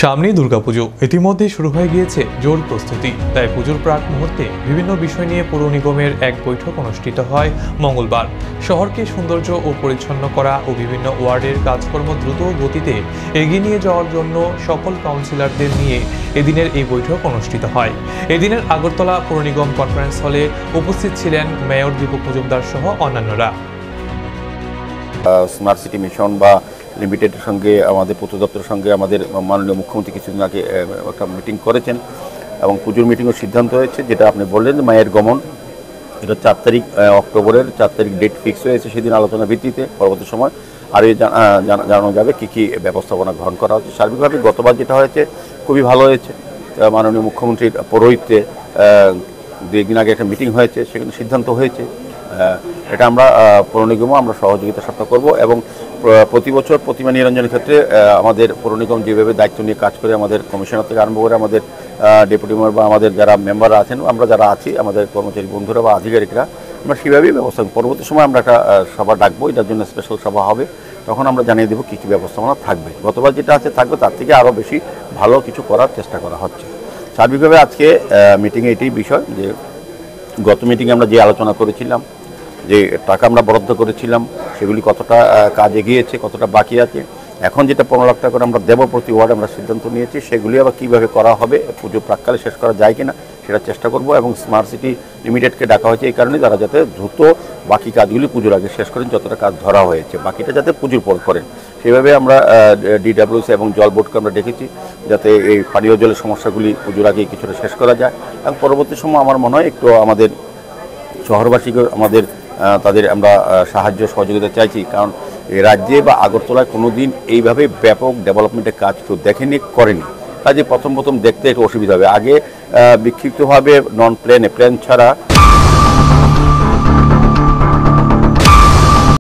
সামনেই দুর্গাপুজো ইতিমধ্যে শুরু হয়ে গিয়েছে জোর প্রস্তুতি। তাই পুজোর প্রাক মুহূর্তে বিভিন্ন বিষয় নিয়ে পৌর নিগমের এক বৈঠক অনুষ্ঠিত হয় মঙ্গলবার। শহরকে সৌন্দর্য ও পরিচ্ছন্ন করা ও বিভিন্ন ওয়ার্ডের কাজকর্ম দ্রুত গতিতে এগিয়ে নিয়ে যাওয়ার জন্য সকল কাউন্সিলরদের নিয়ে এদিনের এই বৈঠক অনুষ্ঠিত হয়। এদিনের আগরতলা পৌর নিগম কনফারেন্স হলে উপস্থিত ছিলেন মেয়র দীপক মজুমদার সহ অন্যান্যরা। স্মার্ট সিটি মিশন বা লিমিটেডের সঙ্গে আমাদের পূর্ত দপ্তরের সঙ্গে আমাদের মাননীয় মুখ্যমন্ত্রী কিছুদিন আগে একটা মিটিং করেছেন এবং পুজোর মিটিংয়ের সিদ্ধান্ত হয়েছে, যেটা আপনি বললেন মায়ের গমন, এটা 4 তারিখ অক্টোবরের 4 তারিখ ডেট ফিক্স হয়েছে। সেদিন আলোচনার ভিত্তিতে পরবর্তী সময় আরও জানানো যাবে কী ব্যবস্থাপনা গ্রহণ করা হচ্ছে। সার্বিকভাবে গতবার যেটা হয়েছে খুবই ভালো হয়েছে। মাননীয় মুখ্যমন্ত্রীর পৌরোহিত্যে 2 দিন আগে একটা মিটিং হয়েছে, সেখানে সিদ্ধান্ত হয়েছে। এটা আমরা পৌর নিগমও আমরা সহযোগিতা সাথে করব এবং প্রতি বছর প্রতিমা নিরঞ্জনের ক্ষেত্রে আমাদের পৌর নিগম যেভাবে দায়িত্ব নিয়ে কাজ করে, আমাদের কমিশনার থেকে আরম্ভ করে আমাদের ডেপুটি মেয়র বা আমাদের যারা মেম্বাররা আছেন, আমরা যারা আছি, আমাদের কর্মচারী বন্ধুরা বা আধিকারিকরা, আমরা সেভাবেই ব্যবস্থা পরবর্তী সময় আমরা একটা সভা ডাকবো, এটার জন্য স্পেশাল সভা হবে, তখন আমরা জানিয়ে দেবো কী ব্যবস্থাপনা থাকবে। গতবার যেটা আছে থাকবে, তার থেকে আরও বেশি ভালো কিছু করার চেষ্টা করা হচ্ছে। সার্বিকভাবে আজকে মিটিংয়ে এটাই বিষয় যে গত মিটিংয়ে আমরা যে আলোচনা করেছিলাম, যে টাকা আমরা বরাদ্দ করেছিলাম, সেগুলি কতটা কাজ এগিয়েছে, কতটা বাকি আছে, এখন যেটা 15 লাখ টাকা করে আমরা দেবো প্রতি ওয়ার্ডে আমরা সিদ্ধান্ত নিয়েছি, সেগুলি আবার কীভাবে করা হবে, পুজো প্রাককালে শেষ করা যায় কিনা সেটা চেষ্টা করব। এবং স্মার্ট সিটি লিমিটেডকে ডাকা হয়েছে এই কারণে, তারা যাতে দ্রুত বাকি কাজগুলি পুজোর আগে শেষ করেন, যতটা কাজ ধরা হয়েছে বাকিটা যাতে পুজোর পর করেন। সেভাবে আমরা ডিডাব্লিউসি এবং জল বোর্ডকে আমরা ডেকেছি, যাতে এই পানীয় জলের সমস্যাগুলি পুজোর আগে কিছুটা শেষ করা যায়। এবং পরবর্তী সময় আমার মনে হয় একটু আমাদের শহরবাসীকে তাদের আমরা সাহায্য সহযোগিতা চাইছি, কারণ এই রাজ্যে বা আগরতলায় কোনো দিন এইভাবে ব্যাপক ডেভেলপমেন্টের কাজ কেউ দেখেনি, করেনি। কাজে প্রথম দেখতে একটু অসুবিধা হবে। আগে বিক্ষিপ্তভাবে প্ল্যান ছাড়া